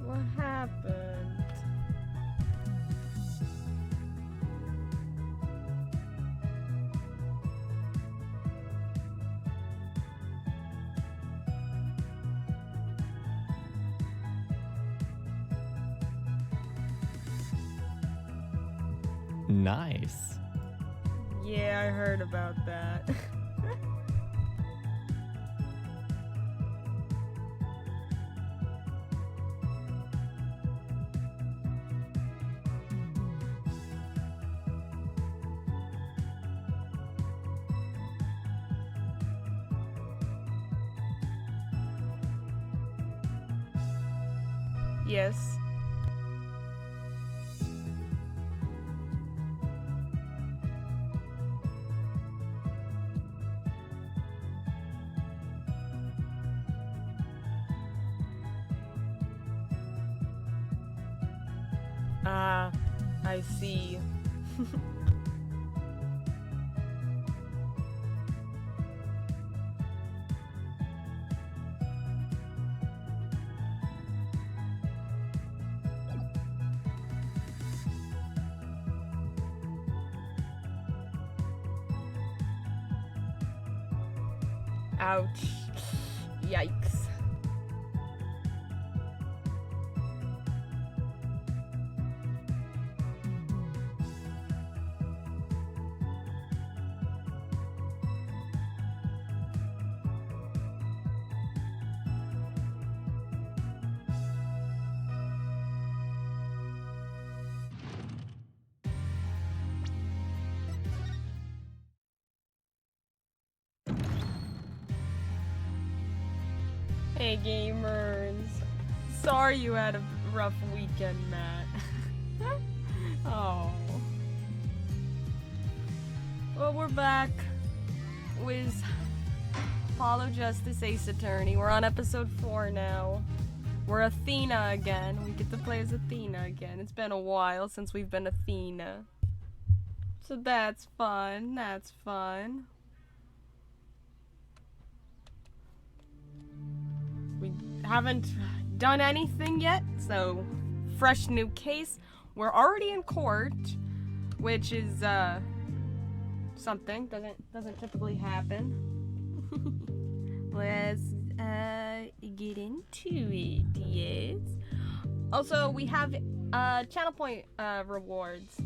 What happened? Nice. Yeah, I heard about that. Yes. Ah, I see. Ouch. Yikes. Hey gamers. Sorry you had a rough weekend, Matt. Oh. Well, we're back with Apollo Justice Ace Attorney. We're on episode 4 now. We're Athena again. We get to play as Athena again. It's been a while since we've been Athena. So that's fun. That's fun. We haven't done anything yet, so fresh new case. We're already in court, which is something. Doesn't typically happen. Let's get into it, yes. Also, we have channel point rewards.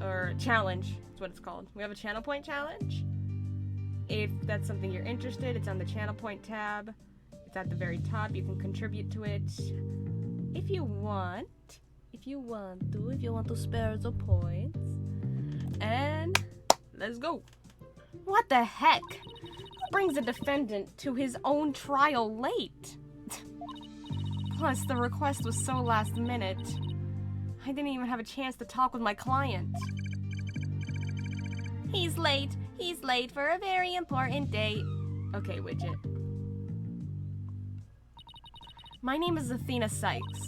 Or challenge, that's what it's called. We have a channel point challenge. If that's something you're interested, it's on the channel point tab. It's at the very top. You can contribute to it if you want. If you want to spare the points. And let's go. What the heck? Who brings a defendant to his own trial late? Plus, the request was so last minute. I didn't even have a chance to talk with my client. He's late. He's late for a very important date. Okay, widget. My name is Athena Sykes.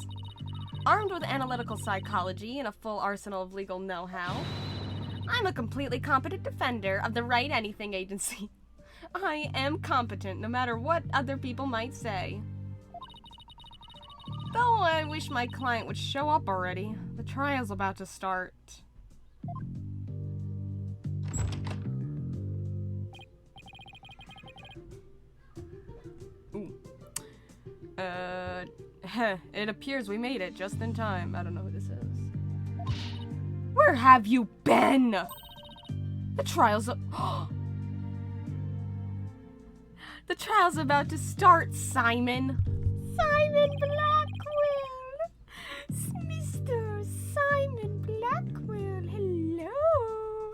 Armed with analytical psychology and a full arsenal of legal know-how, I'm a completely competent defender of the Wright Anything Agency. I am competent no matter what other people might say. Though I wish my client would show up already. The trial's about to start. Ooh. It appears we made it just in time. I don't know who this is. Where have you been? The trial's The trial's about to start, Simon. Simon Blackwell! Mr. Simon Blackwell, hello!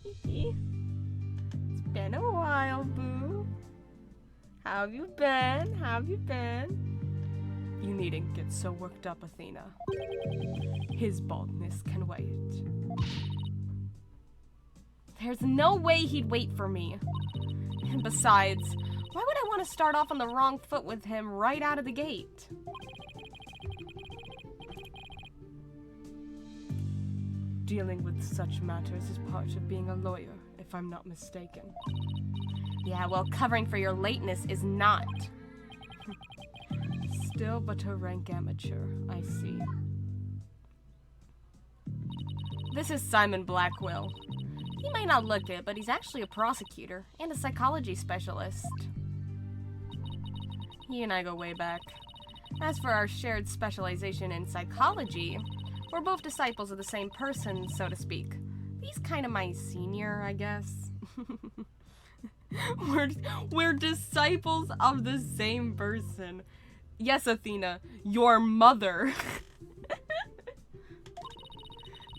It's been a while, boo. How have you been? How have you been? You needn't get so worked up, Athena. His baldness can wait. There's no way he'd wait for me. And besides, why would I want to start off on the wrong foot with him right out of the gate? Dealing with such matters is part of being a lawyer, if I'm not mistaken. Yeah, well, covering for your lateness is not. Still but a rank amateur, I see. This is Simon Blackwell. He may not look it, but he's actually a prosecutor and a psychology specialist. He and I go way back. As for our shared specialization in psychology, we're both disciples of the same person, so to speak. He's kind of my senior, I guess. We're disciples of the same person. Yes, Athena, your mother.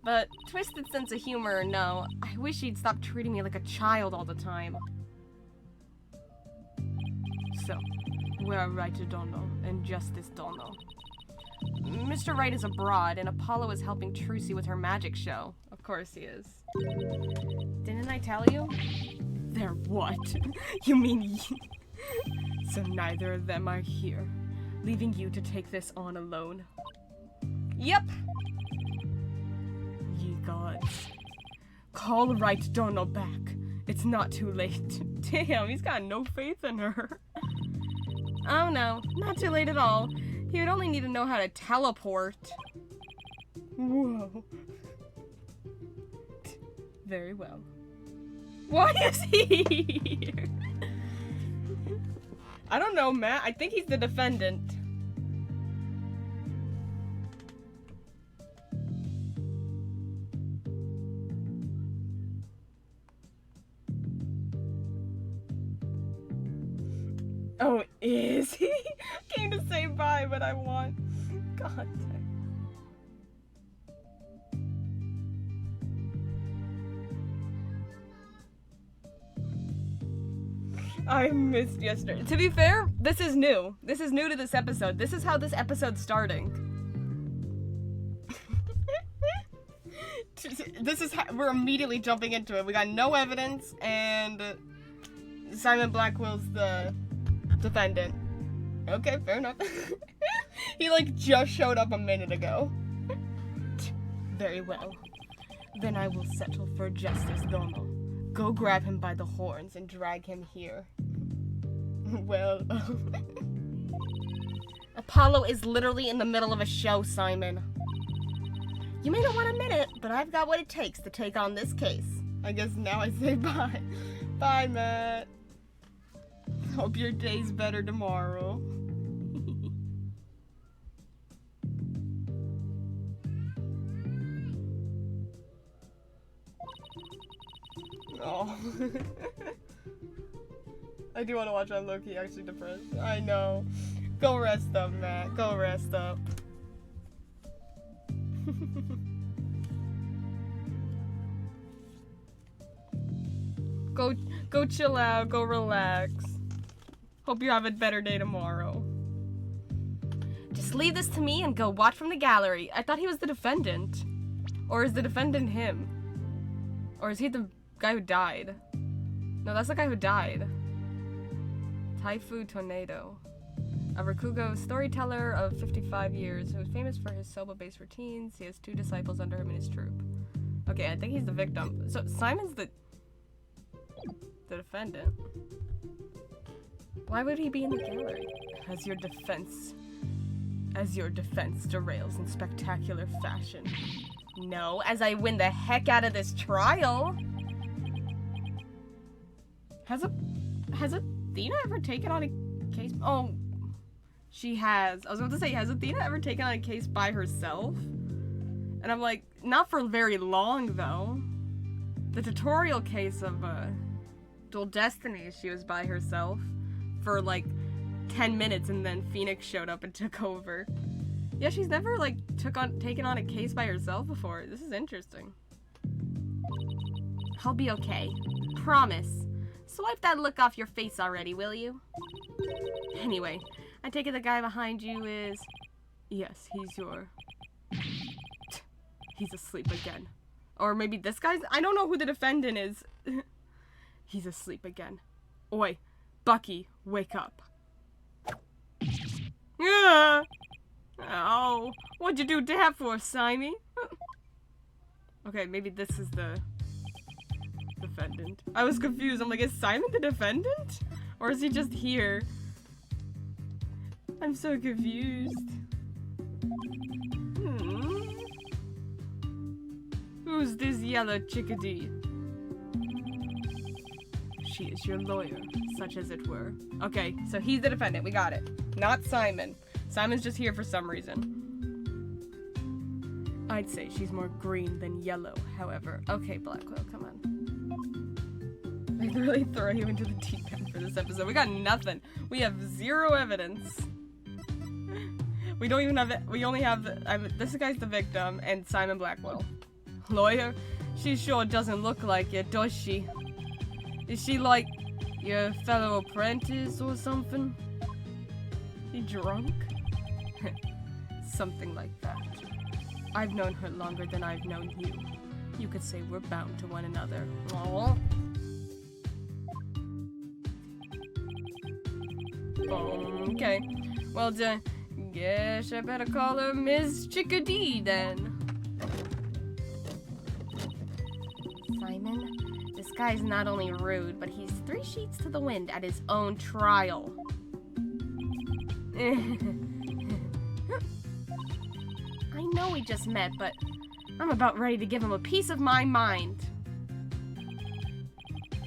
But twisted sense of humor or no, I wish he'd stop treating me like a child all the time. So, where are Wright Dono and Justice Dono? Mr. Wright is abroad, and Apollo is helping Trucy with her magic show. Of course he is. Didn't I tell you? They're what? You mean So neither of them are here, leaving you to take this on alone. Yep. Ye gods. Call Wright Dono back. It's not too late. Damn, he's got no faith in her. Oh no, not too late at all. He would only need to know how to teleport. Whoa. Very well. Why is he here? I don't know, Matt. I think he's the defendant. Oh, is he? Came to say bye, but I won. God dang. I missed yesterday. To be fair, this is new. This is new to this episode. This is how this episode's starting. This is how we're immediately jumping into it. We got no evidence, and Simon Blackwell's the defendant. Okay, fair enough. He like just showed up a minute ago. Very well. Then I will settle for Justice Dono. Go grab him by the horns and drag him here. Well, Apollo is literally in the middle of a show, Simon. You may not want to admit it, but I've got what it takes to take on this case. I guess now I say bye. Bye, Matt. Hope your day's better tomorrow. Oh. I do want to watch. I'm low-key actually depressed. I know. Go rest up, Matt. Go rest up. Go chill out. Go relax. Hope you have a better day tomorrow. Just leave this to me and go watch from the gallery. I thought he was the defendant. Or is the defendant him? Or is he the guy who died? No, that's the guy who died. Typhoon Tornado. A Rakugo storyteller of 55 years who is famous for his soba-based routines. He has 2 disciples under him in his troupe. Okay, I think he's the victim. So Simon's the defendant. Why would he be in the gallery? As your defense derails in spectacular fashion. No, as I win the heck out of this trial. Has Athena ever taken on a case? Oh, she has. I was about to say, has Athena ever taken on a case by herself? And I'm like, not for very long though. The tutorial case of Dual Destiny, she was by herself for like 10 minutes and then Phoenix showed up and took over. Yeah, she's never like taken on a case by herself before. This is interesting. I'll be okay. Promise. Swipe that look off your face already, will you? Anyway, I take it the guy behind you is... Yes, he's asleep again. Or maybe this guy's... I don't know who the defendant is. He's asleep again. Oi, Bucky, wake up. Yeah. Oh, what'd you do that for, Simon? Okay, maybe this is the defendant. I was confused. I'm like, is Simon the defendant? Or is he just here? I'm so confused. Who's this yellow chickadee? She is your lawyer, such as it were. Okay, so he's the defendant. We got it. Not Simon. Simon's just here for some reason. I'd say she's more green than yellow, however. Okay, Blackwell, come on. They really throw you into the deep end for this episode. We got nothing. We have 0 evidence. We don't even have it. We only have this guy's the victim and Simon Blackwell. Lawyer? She sure doesn't look like it, does she? Is she like your fellow apprentice or something? You drunk? Something like that. I've known her longer than I've known you. You could say we're bound to one another. Aww. Okay. Well done. Guess I better call her Ms. Chickadee then. Simon, this guy's not only rude, but he's 3 sheets to the wind at his own trial. I know we just met, but I'm about ready to give him a piece of my mind.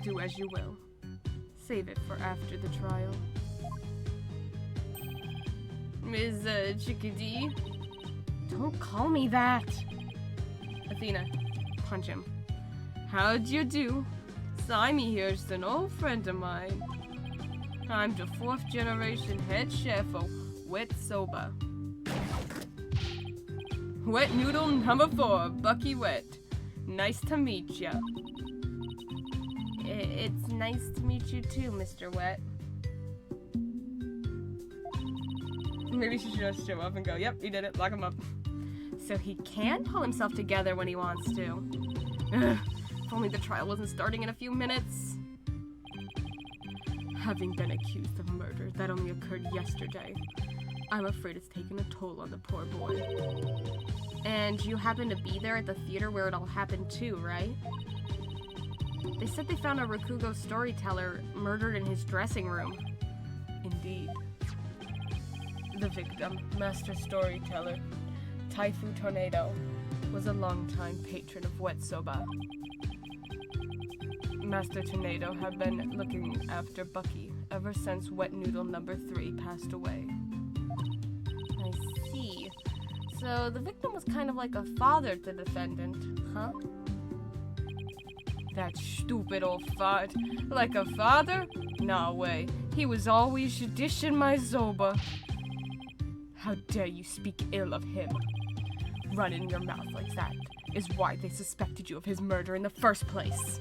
Do as you will. Save it for after the trial. Ms. Chickadee? Don't call me that. Athena, punch him. How'd you do? Simon here's an old friend of mine. I'm the 4th generation head chef of Wet Soba. Wet noodle number 4, Bucky Wet. Nice to meet ya. It's nice to meet you too, Mr. Wet. Maybe she should just show up and go, yep, he did it, lock him up. So he can pull himself together when he wants to. Ugh, if only the trial wasn't starting in a few minutes. Having been accused of murder that only occurred yesterday, I'm afraid it's taken a toll on the poor boy. And you happened to be there at the theater where it all happened too, right? They said they found a Rakugo storyteller murdered in his dressing room. Indeed. The victim, master storyteller, Typhoon Tornado. was a longtime patron of wet soba. Master Tornado had been looking after Bucky ever since Wet Noodle number 3 passed away. I see. So the victim was kind of like a father to the defendant, huh? That stupid old fart. Like a father? No way. He was always dishing my soba. How dare you speak ill of him? Running your mouth like that is why they suspected you of his murder in the first place.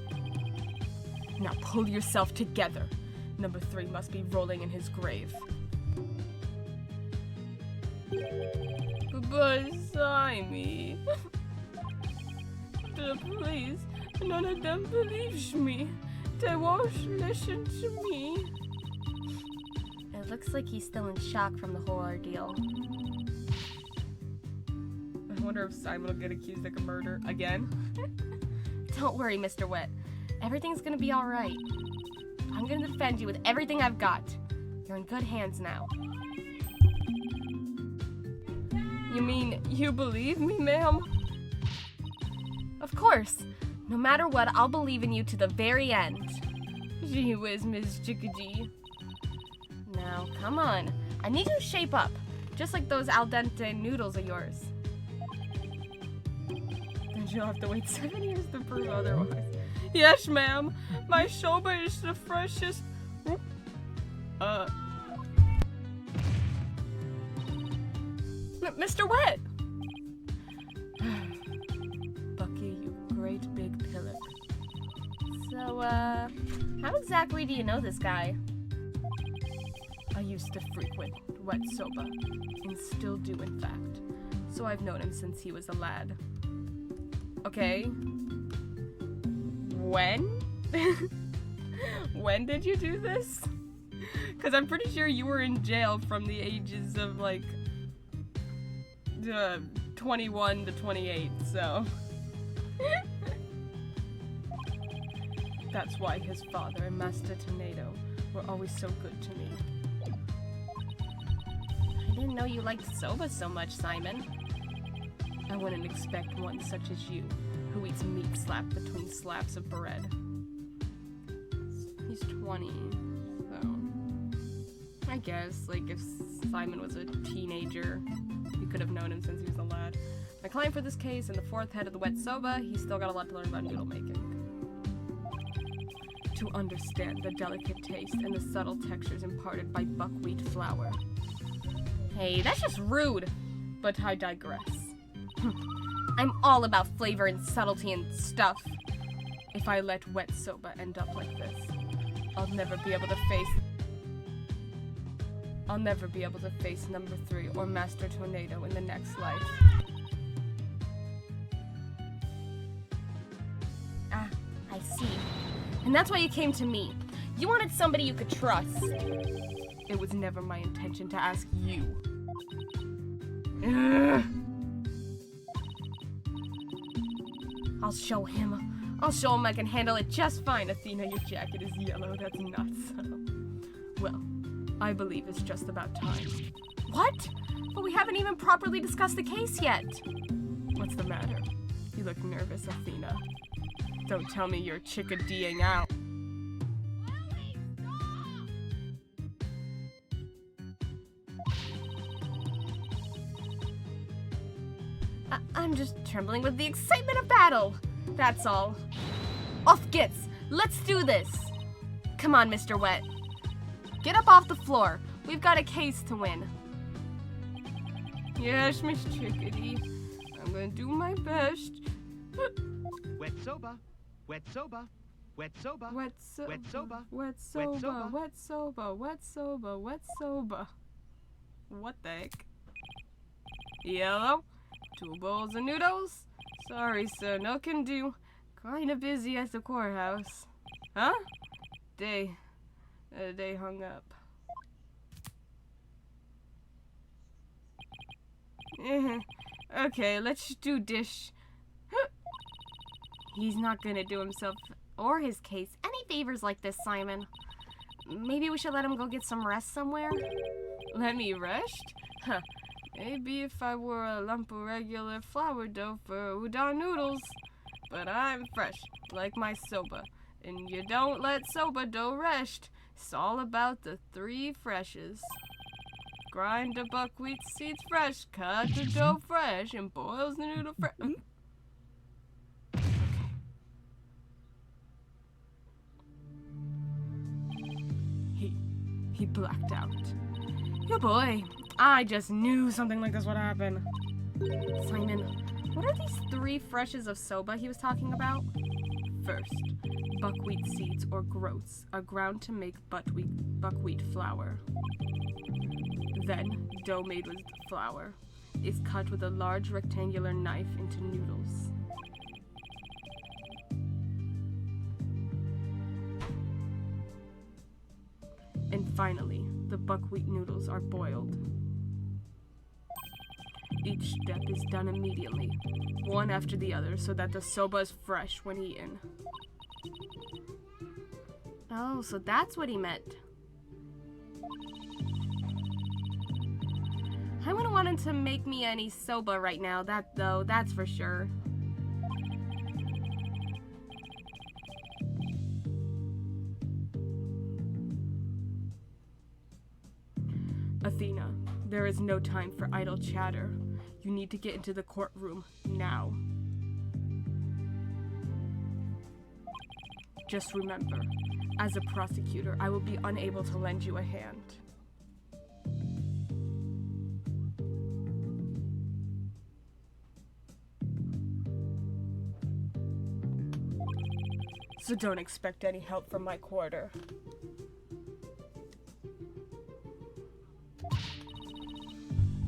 Now pull yourself together. Number 3 must be rolling in his grave. But Simey. Please, none of them believes me. They won't listen to me. It looks like he's still in shock from the whole ordeal. I wonder if Simon will get accused of murder again. Don't worry, Mr. Wet. Everything's gonna be alright. I'm gonna defend you with everything I've got. You're in good hands now. You mean you believe me, ma'am? Of course. No matter what, I'll believe in you to the very end. Gee whiz, Miss Chickadee. Now, come on. I need you to shape up. Just like those al dente noodles of yours. Then you'll have to wait 7 years to prove otherwise. Yes, ma'am. My soba is the freshest. Mr. Wet! Bucky, you great big pillock. So, how exactly do you know this guy? I used to frequent wet soba, and still do in fact. So I've known him since he was a lad. Okay. When? When did you do this? Because I'm pretty sure you were in jail from the ages of, like, 21 to 28, so. That's why his father and Master Tornado were always so good to me. I didn't know you liked soba so much, Simon. I wouldn't expect one such as you, who eats meat slapped between slabs of bread. He's 20, so I guess, like, if Simon was a teenager, you could have known him since he was a lad. My client for this case and the 4th head of the wet soba, he's still got a lot to learn about noodle making. To understand the delicate taste and the subtle textures imparted by buckwheat flour. Hey, that's just rude, but I digress. I'm all about flavor and subtlety and stuff. If I let wet soba end up like this, I'll never be able to face number 3 or Master Tornado in the next life. Ah, I see. And that's why you came to me. You wanted somebody you could trust. It was never my intention to ask you. Ugh. I'll show him I can handle it just fine. Athena, your jacket is yellow. That's not so. Well, I believe it's just about time. What? But we haven't even properly discussed the case yet. What's the matter? You look nervous, Athena. Don't tell me you're chickadeeing out. I'm just trembling with the excitement of battle. That's all. Off gits. Let's do this. Come on, Mr. Wet. Get up off the floor. We've got a case to win. Yes, Miss Chickadee. I'm gonna do my best. Wet soba. Wet soba. Wet soba. Wet soba. Wet soba. Wet soba. Wet soba. Wet soba. Wet soba. What the heck? Yellow? 2 bowls of noodles? Sorry, sir, no can do. Kinda busy at the courthouse. Huh? They hung up. Okay, let's do dish. He's not gonna do himself or his case any favors like this, Simon. Maybe we should let him go get some rest somewhere? Let me rest? Huh. Maybe if I were a lump of regular flour dough for udon noodles. But I'm fresh, like my soba. And you don't let soba dough rest. It's all about the 3 freshes. Grind the buckwheat seeds fresh, cut the dough fresh, and boils the noodle fresh. Okay. He blacked out. Oh boy, I just knew something like this would happen. Simon, what are these 3 freshes of soba he was talking about? First, buckwheat seeds or groats are ground to make buckwheat flour. Then, dough made with flour is cut with a large rectangular knife into noodles. And finally, the buckwheat noodles are boiled. Each step is done immediately, one after the other, so that the soba is fresh when eaten. Oh, so that's what he meant. I wouldn't want him to make me any soba right now, that's for sure. Athena, there is no time for idle chatter. You need to get into the courtroom now. Just remember, as a prosecutor, I will be unable to lend you a hand. So don't expect any help from my quarter.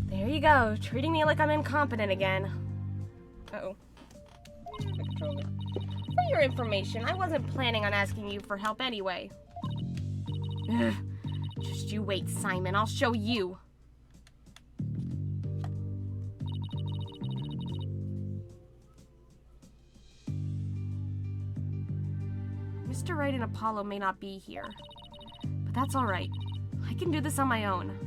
There you go, treating me like I'm incompetent again. Uh-oh. For your information, I wasn't planning on asking you for help anyway. Ugh. Just you wait, Simon, I'll show you. Mr. Wright and Apollo may not be here, but that's all right. I can do this on my own.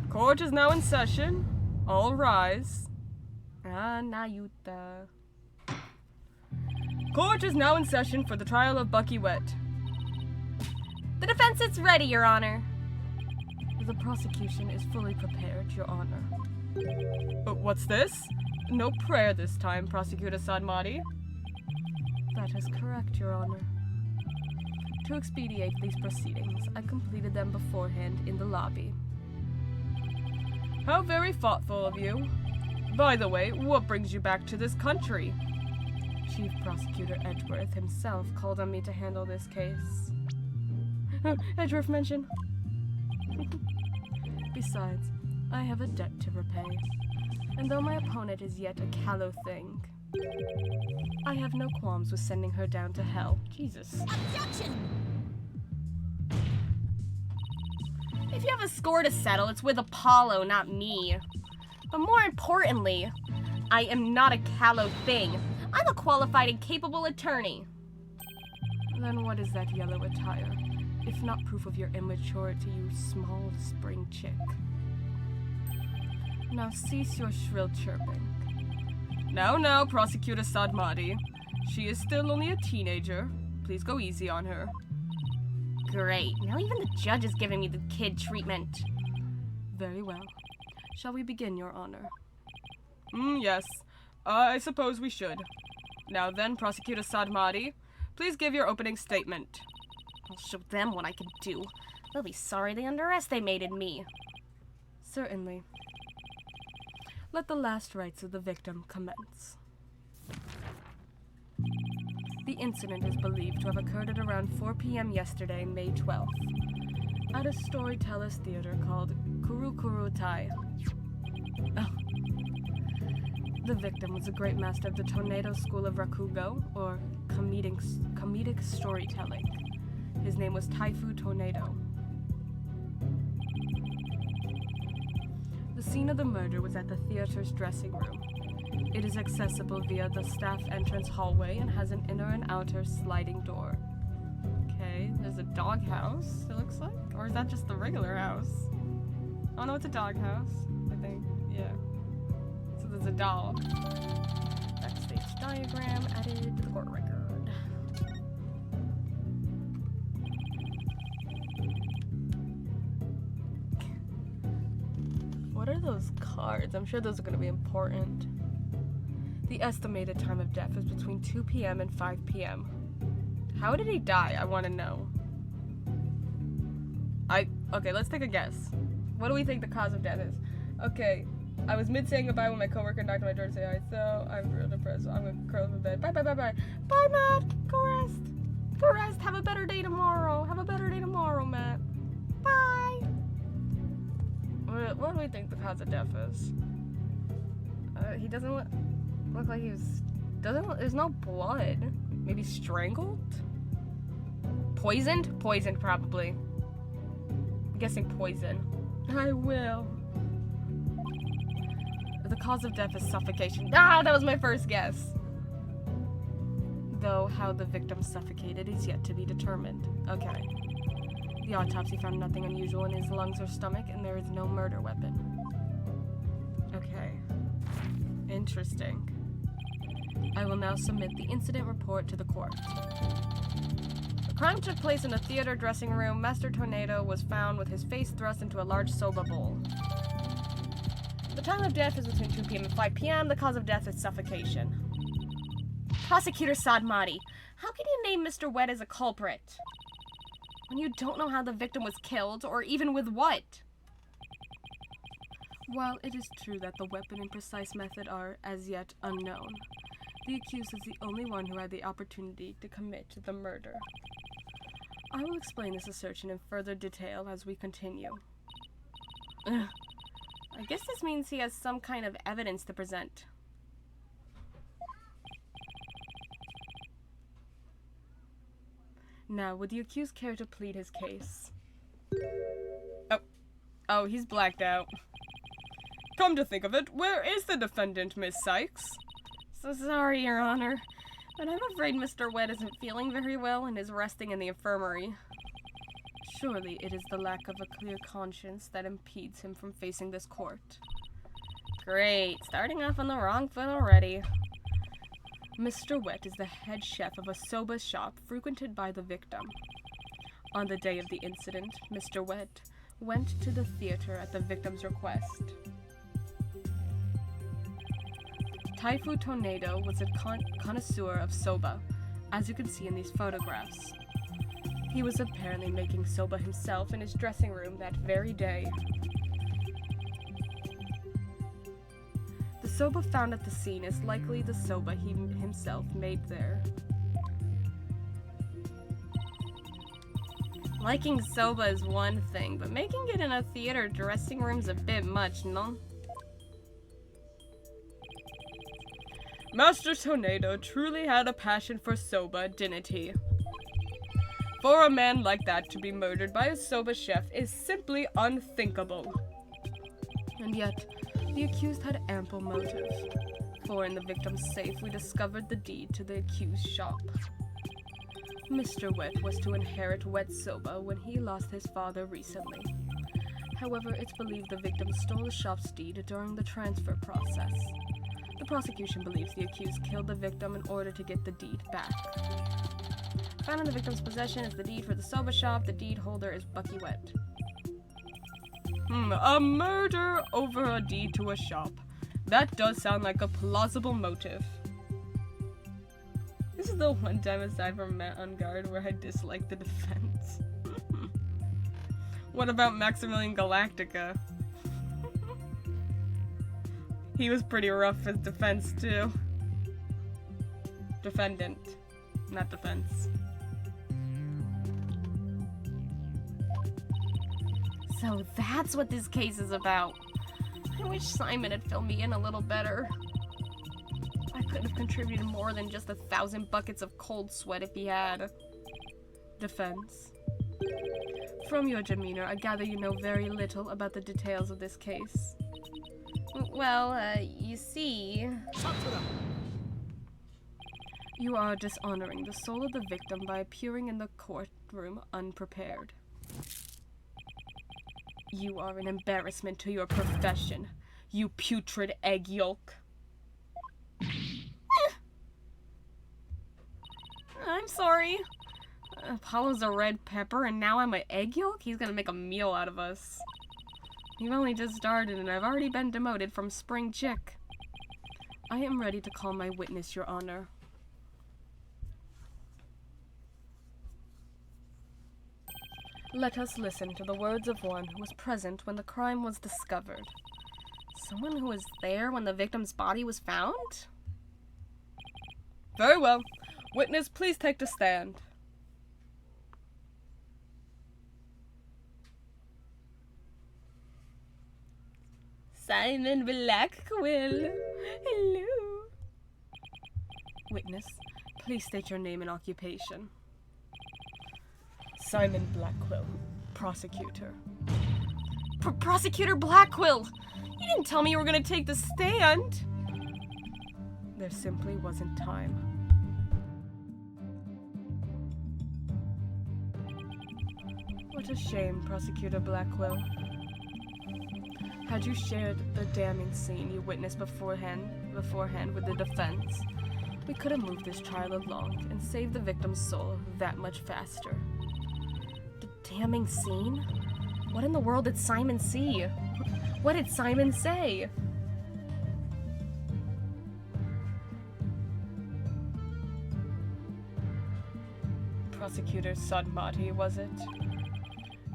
Court is now in session. All rise. Anayuta. Court is now in session for the trial of Bucky Wet. The defense is ready, Your Honor. The prosecution is fully prepared, Your Honor. What's this? No prayer this time, Prosecutor Sadmati. That is correct, Your Honor. To expedite these proceedings, I completed them beforehand in the lobby. How very thoughtful of you. By the way, what brings you back to this country? Chief Prosecutor Edgeworth himself called on me to handle this case. Edgeworth mention. Besides, I have a debt to repay. And though my opponent is yet a callow thing, I have no qualms with sending her down to hell. Jesus. Objection! If you have a score to settle, it's with Apollo, not me. But more importantly, I am not a callow thing. I'm a qualified and capable attorney. Then what is that yellow attire, if not proof of your immaturity, you small spring chick? Now cease your shrill chirping. No, Prosecutor Sadmati. She is still only a teenager. Please go easy on her. Great. Now even the judge is giving me the kid treatment. Very well. Shall we begin, Your Honor? Yes. I suppose we should. Now then, Prosecutor Sadmati, please give your opening statement. I'll show them what I can do. They'll be sorry they underestimated me. Certainly. Let the last rites of the victim commence. The incident is believed to have occurred at around 4 p.m. yesterday, May 12th, at a storyteller's theater called Kurukurutai. Oh. The victim was a great master of the Tornado School of Rakugo, or comedic storytelling. His name was Taifu Tornado. scene of the murder was at the theater's dressing room. It is accessible via the staff entrance hallway and has an inner and outer sliding door. Okay, there's a doghouse, it looks like. Or is that just the regular house? Oh no, it's a doghouse, I think. Yeah. So there's a dog. Backstage diagram added to the court record. What are those cards? I'm sure those are going to be important. The estimated time of death is between 2 p.m. and 5 p.m. How did he die? I want to know. Okay, let's take a guess. What do we think the cause of death is? Okay, I was mid saying goodbye when my coworker knocked on my door to say hi, so I'm real depressed, so I'm gonna curl up in bed. Bye, bye, bye, bye. Bye, Matt! Go rest! Go rest! Have a better day tomorrow! Have a better day tomorrow, Matt! Bye! What do we think the cause of death is? He doesn't look like he was... There's no blood. Maybe strangled? Poisoned? Poisoned, probably. I'm guessing poison. I will. The cause of death is suffocation. Ah, that was my first guess. Though how the victim suffocated is yet to be determined. Okay. The autopsy found nothing unusual in his lungs or stomach, and there is no murder weapon. Okay. Interesting. I will now submit the incident report to the court. The crime took place in a theater dressing room. Master Tornado was found with his face thrust into a large soba bowl. The time of death is between 2 p.m. and 5 p.m. The cause of death is suffocation. Prosecutor Sadmati, how can you name Mr. Wet as a culprit when you don't know how the victim was killed, or even with what? While it is true that the weapon and precise method are, as yet, unknown, the accused is the only one who had the opportunity to commit the murder. I will explain this assertion in further detail as we continue. Ugh. I guess this means he has some kind of evidence to present. Now, would the accused care to plead his case? Oh, he's blacked out. Come to think of it, where is the defendant, Miss Sykes? So sorry, Your Honor, but I'm afraid Mr. Wet isn't feeling very well and is resting in the infirmary. Surely it is the lack of a clear conscience that impedes him from facing this court. Great, starting off on the wrong foot already. Mr. Wet is the head chef of a soba shop frequented by the victim. On the day of the incident, Mr. Wet went to the theater at the victim's request. Taifu Tornado was a connoisseur of soba, as you can see in these photographs. He was apparently making soba himself in his dressing room that very day. The soba found at the scene is likely the soba he himself made there. Liking soba is one thing, but making it in a theater dressing room's a bit much, no? Master Tornado truly had a passion for soba, didn't he? For a man like that to be murdered by a soba chef is simply unthinkable. And yet, the accused had ample motive. For in the victim's safe, we discovered the deed to the accused's shop. Mr. Wet was to inherit Wet Soba when he lost his father recently. However, it's believed the victim stole the shop's deed during the transfer process. The prosecution believes the accused killed the victim in order to get the deed back. Found in the victim's possession is the deed for the soba shop. The deed holder is Bucky Wet. A murder over a deed to a shop. That does sound like a plausible motive. This is the one time aside from Matt on Guard where I dislike the defense. What about Maximilian Galactica? He was pretty rough as defense, too. Defendant, not defense. So that's what this case is about. I wish Simon had filled me in a little better. I could have contributed more than just 1,000 buckets of cold sweat if he had. Defense. From your demeanor, I gather you know very little about the details of this case. Well, you see... You are dishonoring the soul of the victim by appearing in the courtroom unprepared. You are an embarrassment to your profession, you putrid egg yolk. I'm sorry. Apollo's a red pepper and now I'm an egg yolk? He's gonna make a meal out of us. You've only just started and I've already been demoted from spring chick. I am ready to call my witness, Your Honor. Let us listen to the words of one who was present when the crime was discovered. Someone who was there when the victim's body was found? Very well. Witness, please take the stand. Simon Blackwell. Hello. Witness, please state your name and occupation. Simon Blackwell, prosecutor. Prosecutor Blackwell! You didn't tell me you were gonna take the stand! There simply wasn't time. What a shame, Prosecutor Blackwell. Had you shared the damning scene you witnessed beforehand with the defense, we could have moved this trial along and saved the victim's soul that much faster. The damning scene? What in the world did Simon see? What did Simon say? Prosecutor's son Marty, was it?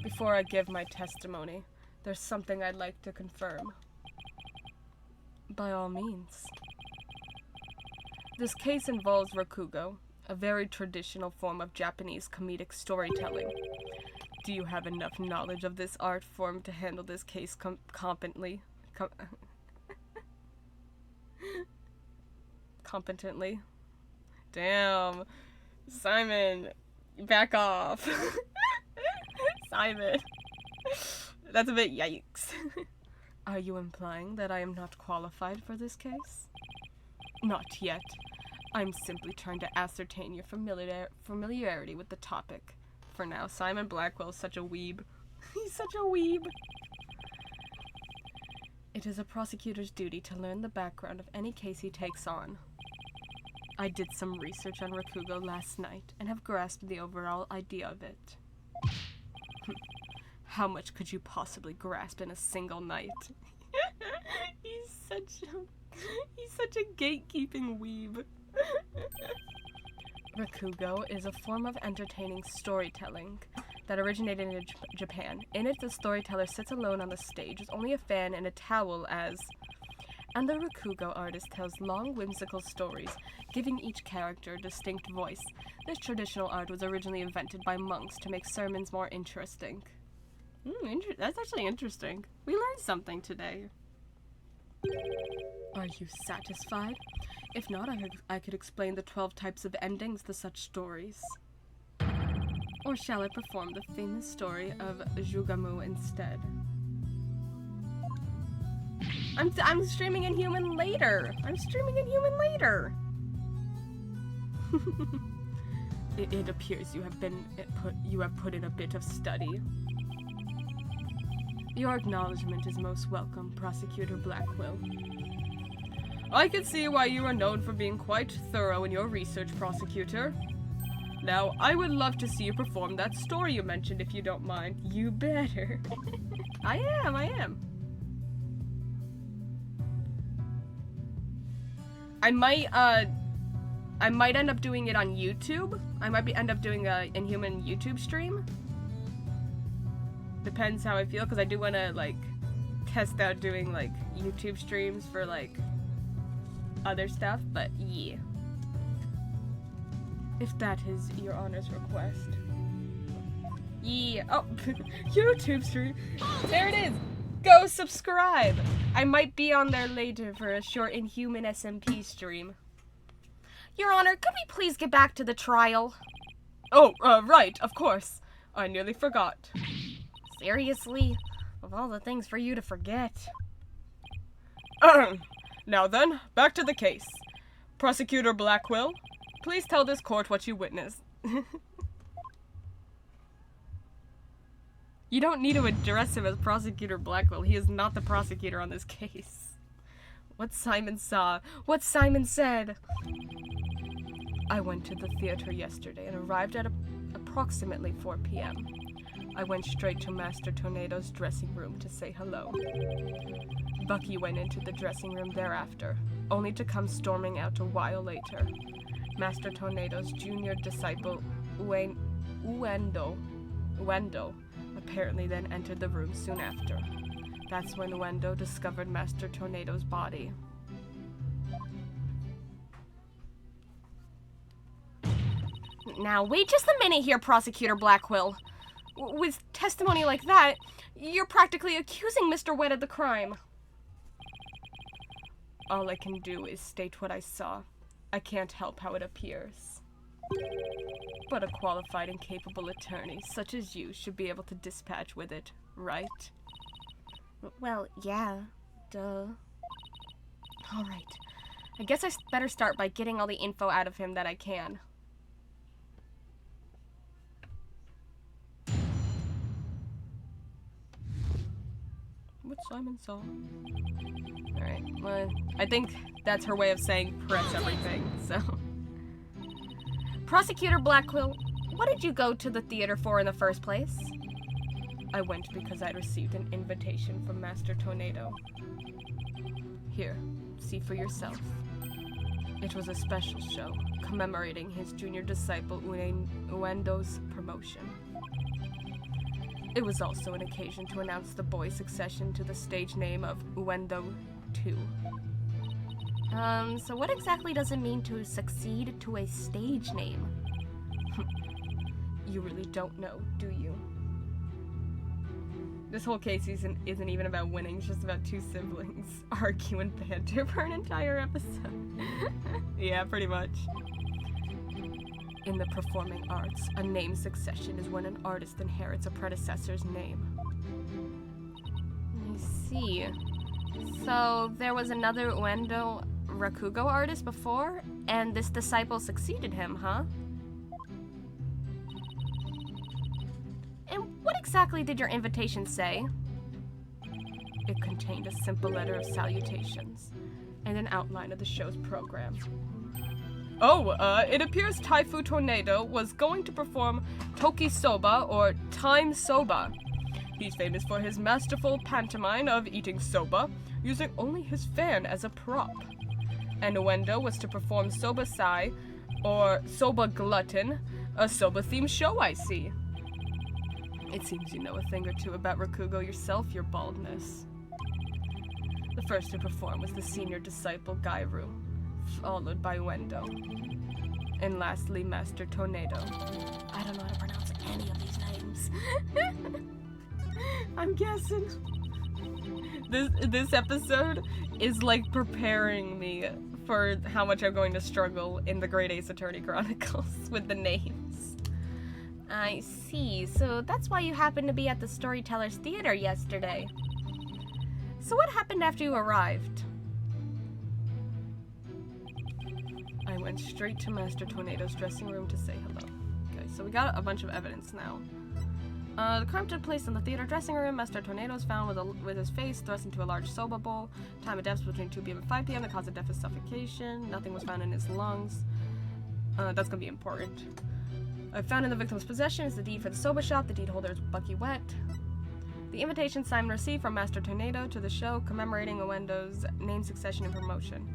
Before I give my testimony, there's something I'd like to confirm. By all means. This case involves Rakugo, a very traditional form of Japanese comedic storytelling. Do you have enough knowledge of this art form to handle this case competently? Competently? Damn. Simon, back off. Simon. That's a bit yikes. Are you implying that I am not qualified for this case? Not yet. I'm simply trying to ascertain your familiarity with the topic. For now, Simon Blackwell is such a weeb. He's such a weeb. It is a prosecutor's duty to learn the background of any case he takes on. I did some research on Rakugo last night and have grasped the overall idea of it. How much could you possibly grasp in a single night? He's such a gatekeeping weeb. Rakugo is a form of entertaining storytelling that originated in Japan. In it, the storyteller sits alone on the stage with only a fan and a towel and the Rakugo artist tells long, whimsical stories, giving each character a distinct voice. This traditional art was originally invented by monks to make sermons more interesting. That's actually interesting. We learned something today. Are you satisfied? If not, I could explain the 12 types of endings to such stories. Or shall I perform the famous story of Jugamu instead? I'm streaming Inhuman later. It appears you have put in a bit of study. Your acknowledgement is most welcome, Prosecutor Blackwell. I can see why you are known for being quite thorough in your research, Prosecutor. Now, I would love to see you perform that story you mentioned, if you don't mind. You better. I am. I might end up doing it on YouTube. I might end up doing a Inhuman YouTube stream. Depends how I feel, because I do want to, like, test out doing, like, YouTube streams for, like, other stuff, but yeah. If that is your Honor's request. Yeah. Oh, YouTube stream. There it is. Go subscribe. I might be on there later for a short Inhuman SMP stream. Your Honor, could we please get back to the trial? Oh, right, of course. I nearly forgot. Seriously? Of all the things for you to forget. Now then, back to the case. Prosecutor Blackwell, please tell this court what you witnessed. You don't need to address him as Prosecutor Blackwell. He is not the prosecutor on this case. What Simon saw. What Simon said. I went to the theater yesterday and arrived at approximately 4 p.m. I went straight to Master Tornado's dressing room to say hello. Bucky went into the dressing room thereafter, only to come storming out a while later. Master Tornado's junior disciple, Uendo, apparently then entered the room soon after. That's when Uendo discovered Master Tornado's body. Now, wait just a minute here, Prosecutor Blackwell. With testimony like that, you're practically accusing Mr. Wet of the crime. All I can do is state what I saw. I can't help how it appears. But a qualified and capable attorney such as you should be able to dispatch with it, right? Well, yeah. Duh. Alright. I guess I better start by getting all the info out of him that I can. What Simon saw. Alright, well, I think that's her way of saying press everything, so. Prosecutor Blackwell, what did you go to the theater for in the first place? I went because I'd received an invitation from Master Tornado. Here, see for yourself. It was a special show, commemorating his junior disciple Uendo's promotion. It was also an occasion to announce the boy's succession to the stage name of Uendo II. So what exactly does it mean to succeed to a stage name? You really don't know, do you? This whole case isn't even about winning, it's just about two siblings argue and banter for an entire episode. Yeah, pretty much. In the performing arts, a name succession is when an artist inherits a predecessor's name. I see. So there was another Uendo Rakugo artist before, and this disciple succeeded him, huh? And what exactly did your invitation say? It contained a simple letter of salutations, and an outline of the show's program. Oh, it appears Taifu Tornado was going to perform Toki Soba, or Time Soba. He's famous for his masterful pantomime of eating soba, using only his fan as a prop. And Uendo was to perform Soba Sai, or Soba Glutton, a soba-themed show, I see. It seems you know a thing or two about Rakugo yourself, your baldness. The first to perform was the senior disciple Gairu, followed by Uendo. And lastly, Master Tornado. I don't know how to pronounce any of these names. I'm guessing. This episode is like preparing me for how much I'm going to struggle in the Great Ace Attorney Chronicles with the names. I see. So that's why you happened to be at the Storytellers Theater yesterday. So what happened after you arrived? I went straight to Master Tornado's dressing room to say hello. Okay, so we got a bunch of evidence now. The crime took place in the theater dressing room. Master Tornado was found with his face thrust into a large soba bowl. Time of death was between 2 p.m. and 5 p.m. The cause of death is suffocation. Nothing was found in his lungs. That's gonna be important. Found in the victim's possession is the deed for the soba shop. The deed holder is Bucky Wet. The invitation Simon received from Master Tornado to the show commemorating Uendo's name succession and promotion.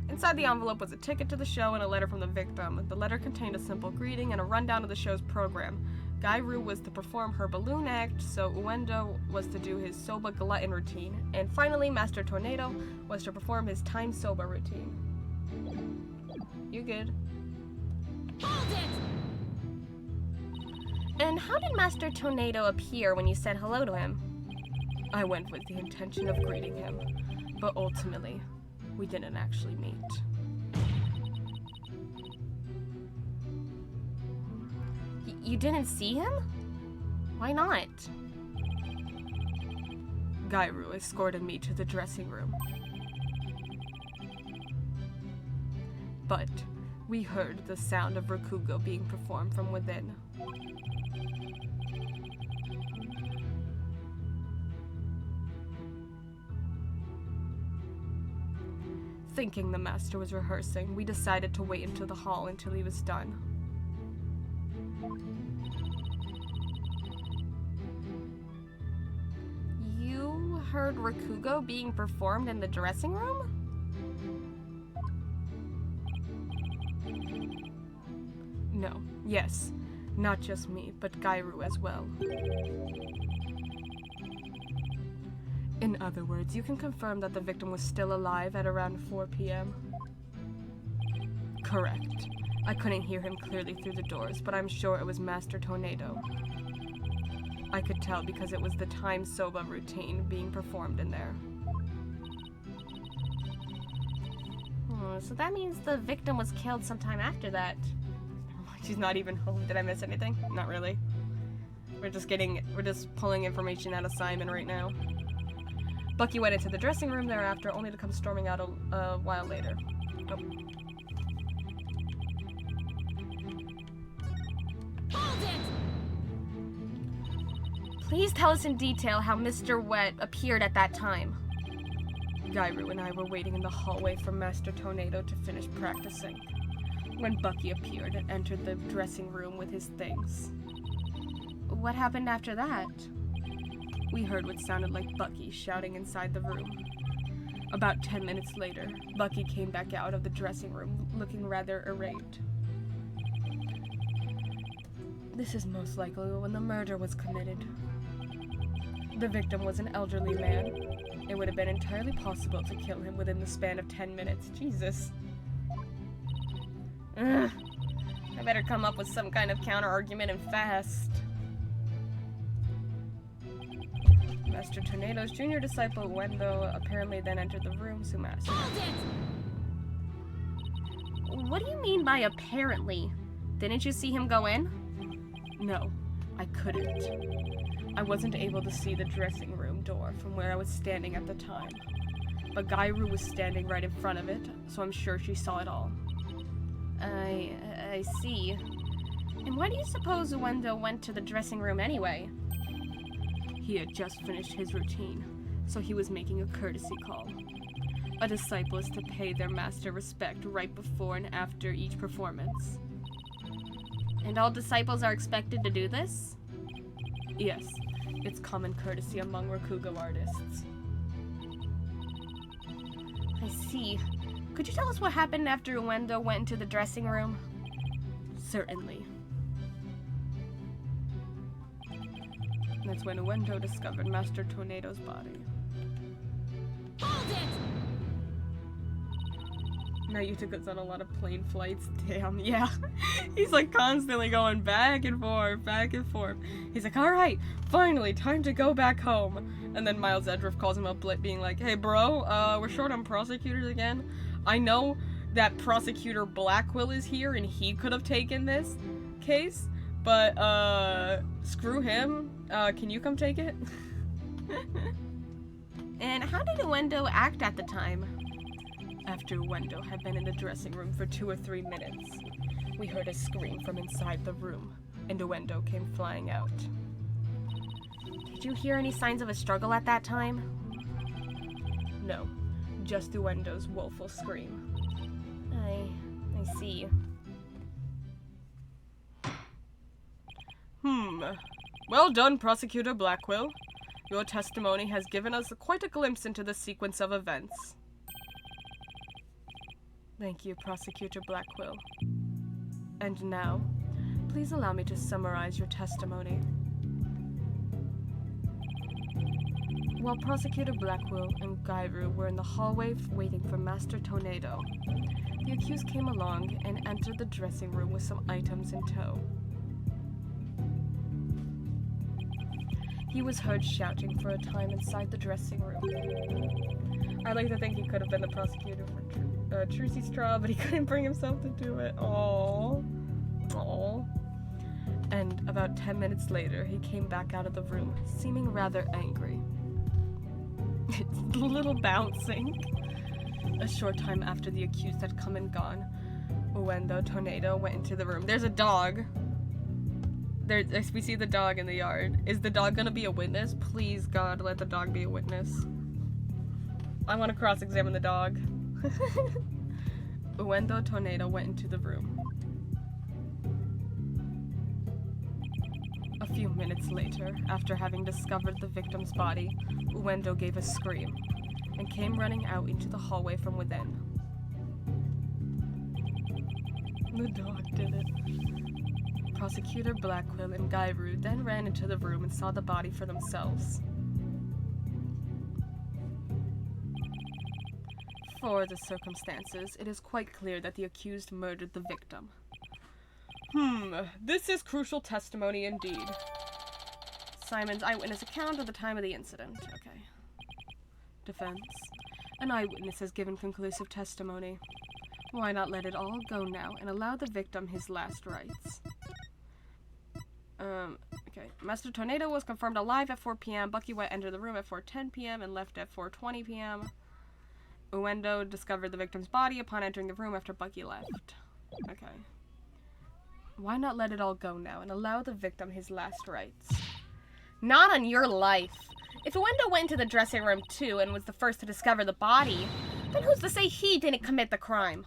Inside the envelope was a ticket to the show and a letter from the victim. The letter contained a simple greeting and a rundown of the show's program. Gairu was to perform her balloon act, so Uendo was to do his soba glutton routine, and finally Master Tornado was to perform his time soba routine. You good? Hold it! And how did Master Tornado appear when you said hello to him? I went with the intention of greeting him, but ultimately, we didn't actually meet. You didn't see him? Why not? Gairu escorted me to the dressing room. But we heard the sound of Rakugo being performed from within. Thinking the master was rehearsing, we decided to wait into the hall until he was done. You heard Rakugo being performed in the dressing room? No, yes. Not just me, but Gairu as well. In other words, you can confirm that the victim was still alive at around 4 p.m. Correct. I couldn't hear him clearly through the doors, but I'm sure it was Master Tornado. I could tell because it was the time Soba routine being performed in there. So that means the victim was killed sometime after that. She's not even home. Did I miss anything? Not really. We're just pulling information out of Simon right now. Bucky went into the dressing room thereafter, only to come storming out a while later. Oh. Hold it! Please tell us in detail how Mr. Wet appeared at that time. Gairu and I were waiting in the hallway for Master Tornado to finish practicing, when Bucky appeared and entered the dressing room with his things. What happened after that? We heard what sounded like Bucky shouting inside the room. About 10 minutes later, Bucky came back out of the dressing room looking rather irate. This is most likely when the murder was committed. The victim was an elderly man. It would have been entirely possible to kill him within the span of 10 minutes. Jesus. Ugh. I better come up with some kind of counter-argument and fast. Master Tornado's junior disciple, Wendo, apparently then entered the room, Sumasu. What do you mean by apparently? Didn't you see him go in? No, I couldn't. I wasn't able to see the dressing room door from where I was standing at the time. But Gairu was standing right in front of it, so I'm sure she saw it all. I see. And why do you suppose Wendo went to the dressing room anyway? He had just finished his routine, so he was making a courtesy call. A disciple is to pay their master respect right before and after each performance. And all disciples are expected to do this? Yes, it's common courtesy among Rakugo artists. I see. Could you tell us what happened after Wendo went into the dressing room? Certainly. That's when Wendo discovered Master Tornado's body. Hold it! Nayuta goes on a lot of plane flights. Damn, yeah. He's like constantly going back and forth, back and forth. He's like, alright, finally, time to go back home. And then Miles Edriff calls him up being like, hey bro, we're short on prosecutors again. I know that Prosecutor Blackwell is here and he could have taken this case, but screw him. Can you come take it? And how did Wendo act at the time? After Wendo had been in the dressing room for 2 or 3 minutes, we heard a scream from inside the room, and Wendo came flying out. Did you hear any signs of a struggle at that time? No, just Wendo's woeful scream. I see. Well done, Prosecutor Blackwell. Your testimony has given us quite a glimpse into the sequence of events. Thank you, Prosecutor Blackwell. And now, please allow me to summarize your testimony. While Prosecutor Blackwell and Gairu were in the hallway waiting for Master Tornado, the accused came along and entered the dressing room with some items in tow. He was heard shouting for a time inside the dressing room. I like to think he could have been the prosecutor for Trucy's trial, but he couldn't bring himself to do it. Aww. Aww. And about 10 minutes later, he came back out of the room, seeming rather angry. It's a little bouncing. A short time after the accused had come and gone, Uendo Tornado went into the room. There's a dog. We see the dog in the yard. Is the dog gonna be a witness? Please, God, let the dog be a witness. I want to cross-examine the dog. Uendo Tornado went into the room. A few minutes later, after having discovered the victim's body, Uendo gave a scream and came running out into the hallway from within. The dog did it. Prosecutor Blackquill and Gairu then ran into the room and saw the body for themselves. For the circumstances, it is quite clear that the accused murdered the victim. This is crucial testimony indeed. Simon's eyewitness account of the time of the incident. Okay. Defense. An eyewitness has given conclusive testimony. Why not let it all go now and allow the victim his last rites? Okay. Master Tornado was confirmed alive at 4 p.m. Bucky White entered the room at 4:10 p.m. and left at 4:20 p.m. Uendo discovered the victim's body upon entering the room after Bucky left. Okay. Why not let it all go now and allow the victim his last rites? Not on your life. If Uendo went into the dressing room too and was the first to discover the body, then who's to say he didn't commit the crime?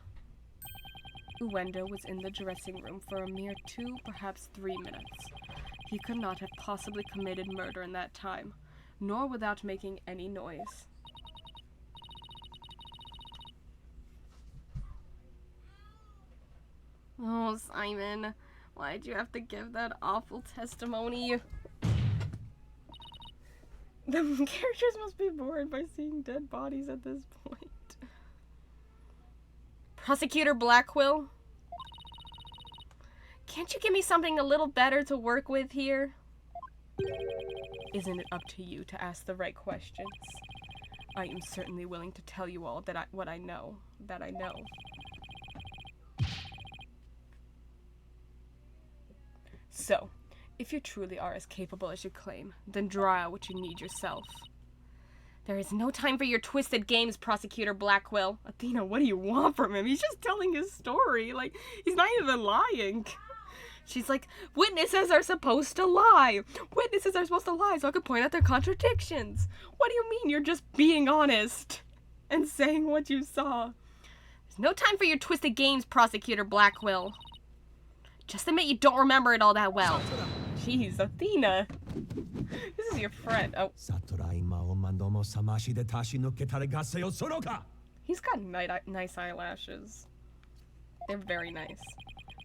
Uendo was in the dressing room for a mere 2, perhaps 3 minutes. He could not have possibly committed murder in that time, nor without making any noise. Oh, Simon, why'd you have to give that awful testimony? The characters must be bored by seeing dead bodies at this point. Prosecutor Blackquill? Can't you give me something a little better to work with here? Isn't it up to you to ask the right questions? I am certainly willing to tell you all what I know. So, if you truly are as capable as you claim, then draw out what you need yourself. There is no time for your twisted games, Prosecutor Blackquill. Athena, what do you want from him? He's just telling his story. Like, he's not even lying. She's like, witnesses are supposed to lie. Witnesses are supposed to lie so I could point out their contradictions. What do you mean you're just being honest and saying what you saw? There's no time for your twisted games, Prosecutor Blackquill. Just admit you don't remember it all that well. Jeez, Athena. This is your friend. Oh. He's got nice eyelashes. They're very nice.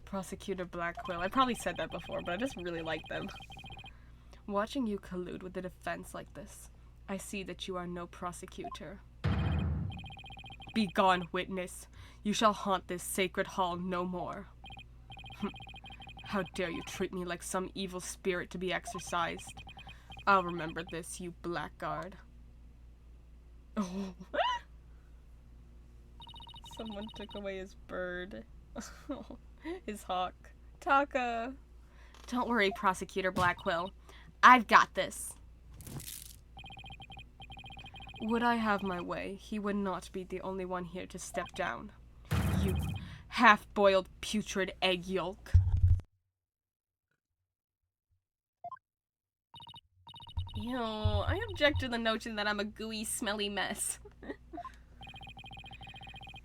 Prosecutor Blackquill. I probably said that before, but I just really like them. Watching you collude with the defense like this, I see that you are no prosecutor. Begone, witness. You shall haunt this sacred hall no more. How dare you treat me like some evil spirit to be exorcised? I'll remember this, you blackguard. Oh. Someone took away his bird. His hawk. Taka. Don't worry, Prosecutor Blackquill. I've got this. Would I have my way, he would not be the only one here to step down. You half-boiled putrid egg yolk. Ew, I object to the notion that I'm a gooey, smelly mess.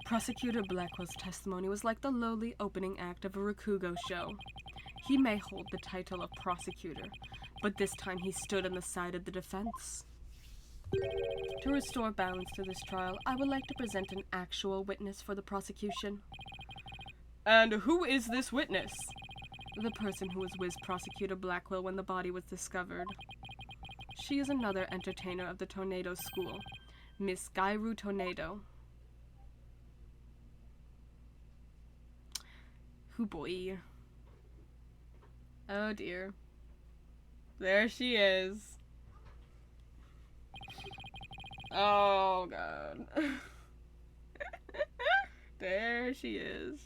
Prosecutor Blackwell's testimony was like the lowly opening act of a Rakugo show. He may hold the title of prosecutor, but this time he stood on the side of the defense. To restore balance to this trial, I would like to present an actual witness for the prosecution. And who is this witness? The person who was with Prosecutor Blackquill when the body was discovered. She is another entertainer of the Tornado School, Miss Gairu Tornado. Hoo boy. Oh dear. There she is. Oh god. There she is.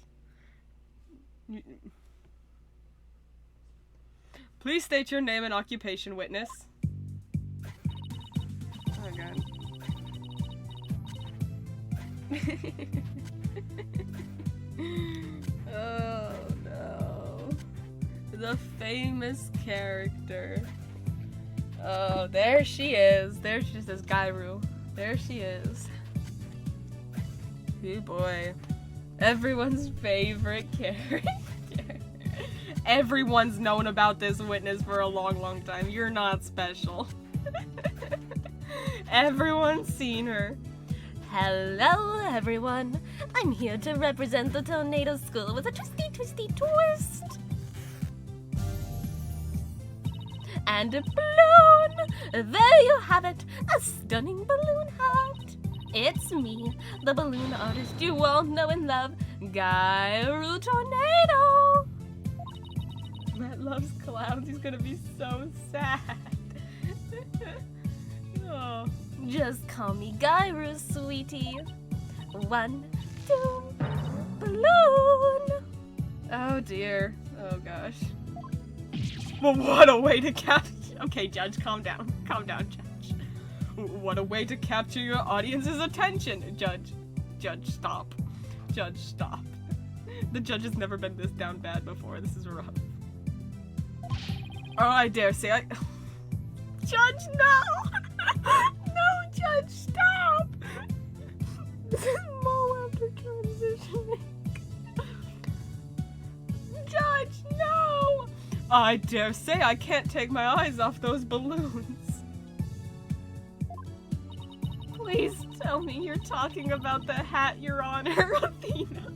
Please state your name and occupation, witness. Oh god. Oh no. The famous character. Oh, there she is. There she says Gairu. There she is. Oh boy. Everyone's favorite character. Everyone's known about this witness for a long time. You're not special. Everyone's seen her. Hello, everyone. I'm here to represent the Tornado School with a twisty twist. And a balloon! There you have it, a stunning balloon hat. It's me, the balloon artist you all know and love, Gairu Tornado. Matt loves clowns. He's gonna be so sad. Oh. Just call me Gairu, sweetie. 1, 2, balloon! Oh dear. Oh gosh. Well, what a way to capture. Okay, Judge, calm down. Calm down, Judge. What a way to capture your audience's attention. Judge, stop. Judge, stop. The judge has never been this down bad before. This is rough. Oh, I dare say I. Judge, no! No, Judge, stop! This is Mo after transitioning. Judge, no! I dare say I can't take my eyes off those balloons. Please tell me you're talking about the hat Your Honor, Athena.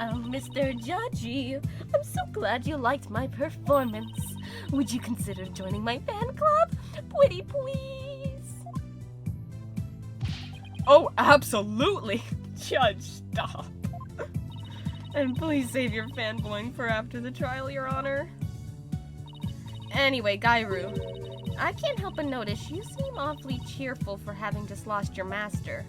Oh, Mr. Judgy, I'm so glad you liked my performance. Would you consider joining my fan club? Pretty please. Oh, absolutely! Judge, stop. And please save your fanboying for after the trial, Your Honor. Anyway, Gairu, I can't help but notice you seem awfully cheerful for having just lost your master.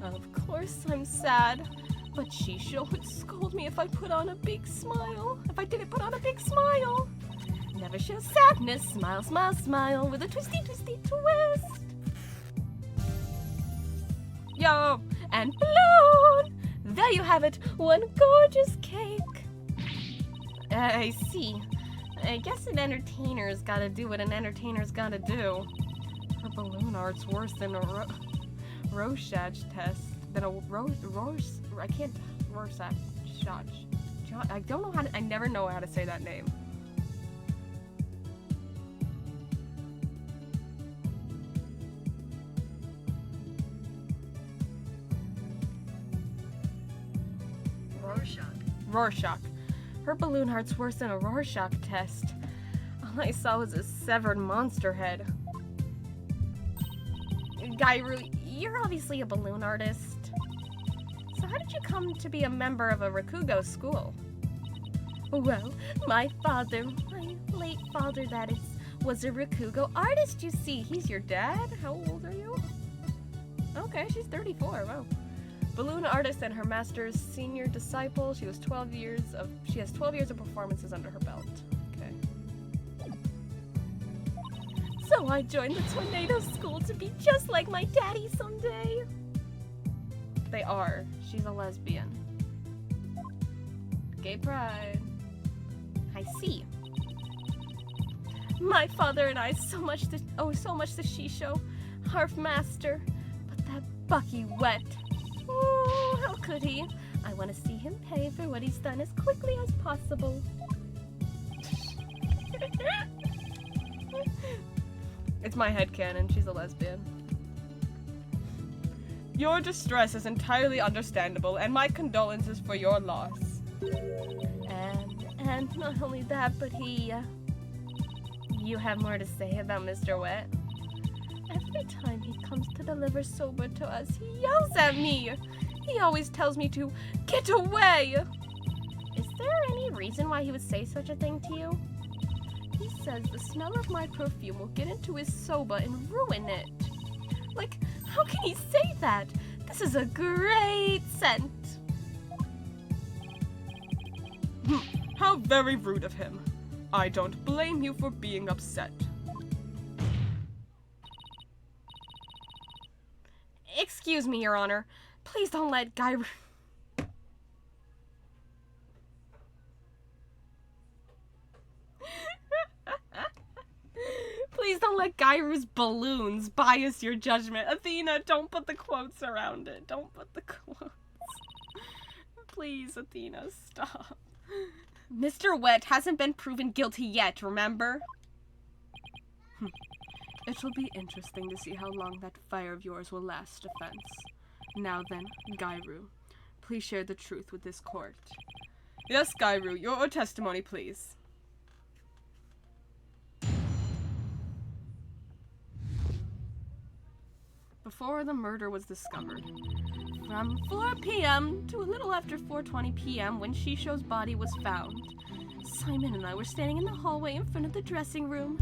Of course I'm sad, but Shisho would scold me if I put on a big smile. If I didn't put on a big smile. Never show sadness, smile, smile, smile, with a twisty twist. Yo, and balloon! There you have it, one gorgeous cake. I see. I guess an entertainer's gotta do what an entertainer's gotta do. Her balloon art's worse than a Rorschach test. Than a I can't. Rorschach. I don't know how to. I never know how to say that name. Rorschach. Her balloon heart's worse than a Rorschach test. All I saw was a severed monster head. Gairu, you're obviously a balloon artist. So how did you come to be a member of a Rakugo school? Well, my late father, that is, was a Rakugo artist, you see. He's your dad? How old are you? Okay, she's 34. Wow. Balloon artist and her master's senior disciple. She has 12 years of performances under her belt. Okay. So I joined the Tornado School to be just like my daddy someday. They are. She's a lesbian. Gay pride. I see. My father and I so much to Shisho, Harf Master, but that Bucky wet. Ooh, how could he? I want to see him pay for what he's done as quickly as possible. It's my headcanon. She's a lesbian. Your distress is entirely understandable, and my condolences for your loss. And not only that, but you have more to say about Mr. Wet? Every time he comes to deliver soba to us, he yells at me. He always tells me to get away. Is there any reason why he would say such a thing to you? He says the smell of my perfume will get into his soba and ruin it. Like, how can he say that? This is a great scent. How very rude of him. I don't blame you for being upset. Excuse me, Your Honor. Please don't let Gyru... Please don't let Gyru's balloons bias your judgment. Athena, don't put the quotes around it. Don't put the quotes. Please, Athena, stop. Mr. Wet hasn't been proven guilty yet, remember? It will be interesting to see how long that fire of yours will last, defense. Now then, Gyru, please share the truth with this court. Yes, Gyru, your testimony, please. Before the murder was discovered, from 4 p.m. to a little after 4:20 p.m. when Shisho's body was found, Simon and I were standing in the hallway in front of the dressing room.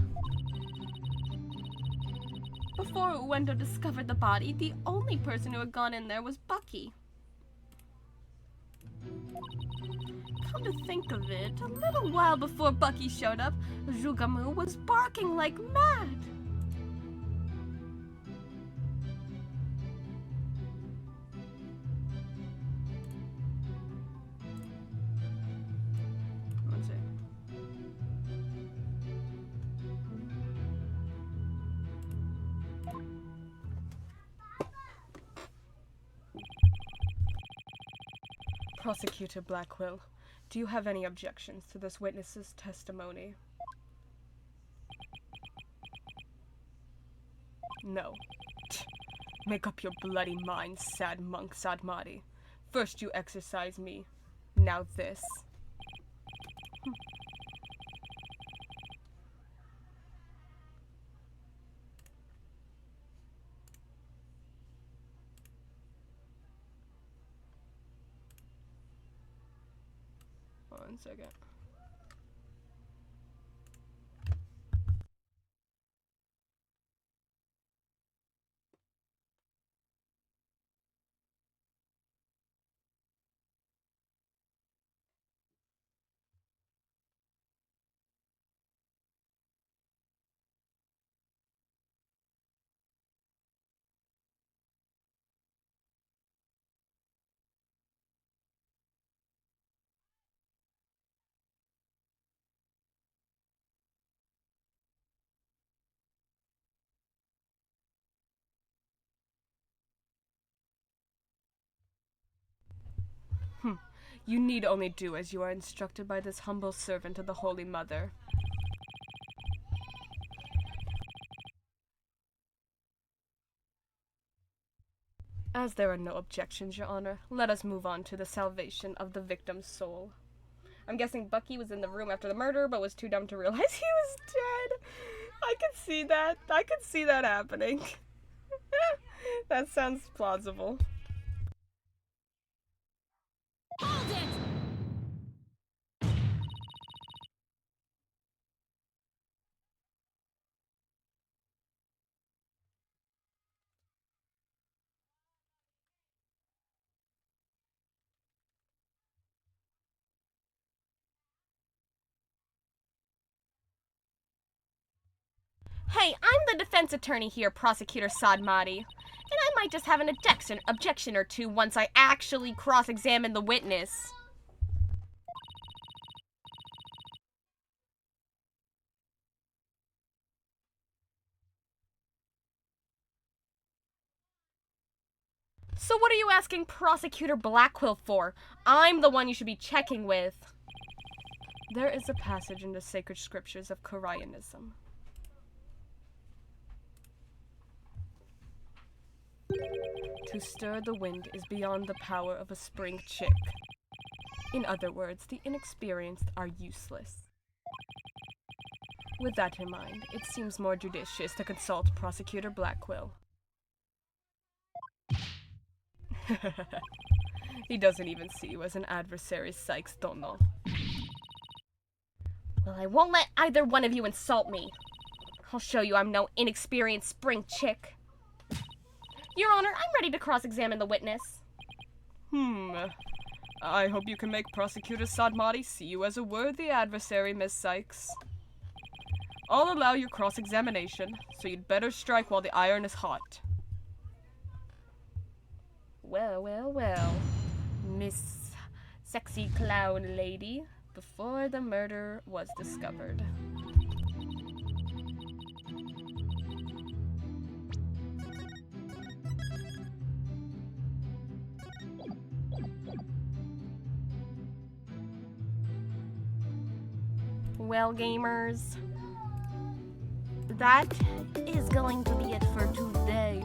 Before Uendo discovered the body, the only person who had gone in there was Bucky. Come to think of it, a little while before Bucky showed up, Jugamu was barking like mad. Prosecutor Blackwell, do you have any objections to this witness's testimony? No. Make up your bloody mind, sad monk Sadmati. First you exorcise me, now this. One second. You need only do as you are instructed by this humble servant of the Holy Mother. As there are no objections, Your Honor, let us move on to the salvation of the victim's soul. I'm guessing Bucky was in the room after the murder, but was too dumb to realize he was dead. I could see that. I could see that happening. That sounds plausible. Hold it! Hey, I'm the defense attorney here, Prosecutor Sadmati. And I might just have an objection or two once I actually cross-examine the witness. So what are you asking Prosecutor Blackwell for? I'm the one you should be checking with. There is a passage in the sacred scriptures of Koreanism. To stir the wind is beyond the power of a spring chick. In other words, the inexperienced are useless. With that in mind, it seems more judicious to consult Prosecutor Blackwell. He doesn't even see you as an adversary, Sykes Dono. Well, I won't let either one of you insult me. I'll show you I'm no inexperienced spring chick. Your Honor, I'm ready to cross-examine the witness. I hope you can make Prosecutor Sadmati see you as a worthy adversary, Miss Sykes. I'll allow your cross-examination, so you'd better strike while the iron is hot. Well, well, well. Miss Sexy Clown Lady, before the murder was discovered. Well, gamers, that is going to be it for today.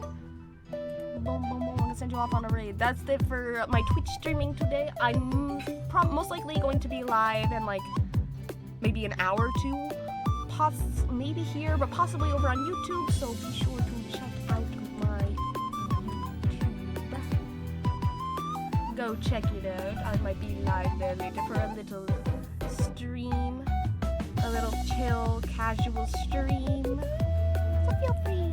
Boom, boom, boom. I'm gonna send you off on a raid. That's it for my Twitch streaming today. I'm most likely going to be live in like maybe an hour or two. Maybe here, but possibly over on YouTube. So be sure to check out my YouTube. Go check it out. I might be live there later for a little stream. A little chill, casual stream. So feel free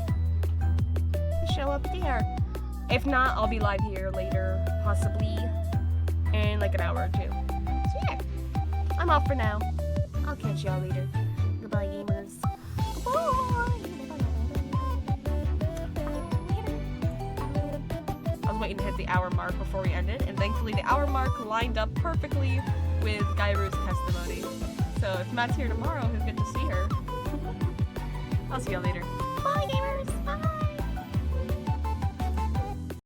to show up there. If not, I'll be live here later, possibly in like an hour or two. So yeah, I'm off for now. I'll catch y'all later. Goodbye, gamers. I was waiting to hit the hour mark before we ended, and thankfully the hour mark lined up perfectly with Gairu's testimony. So if Matt's here tomorrow, he'll get to see her. I'll see y'all later. Bye, gamers. Bye.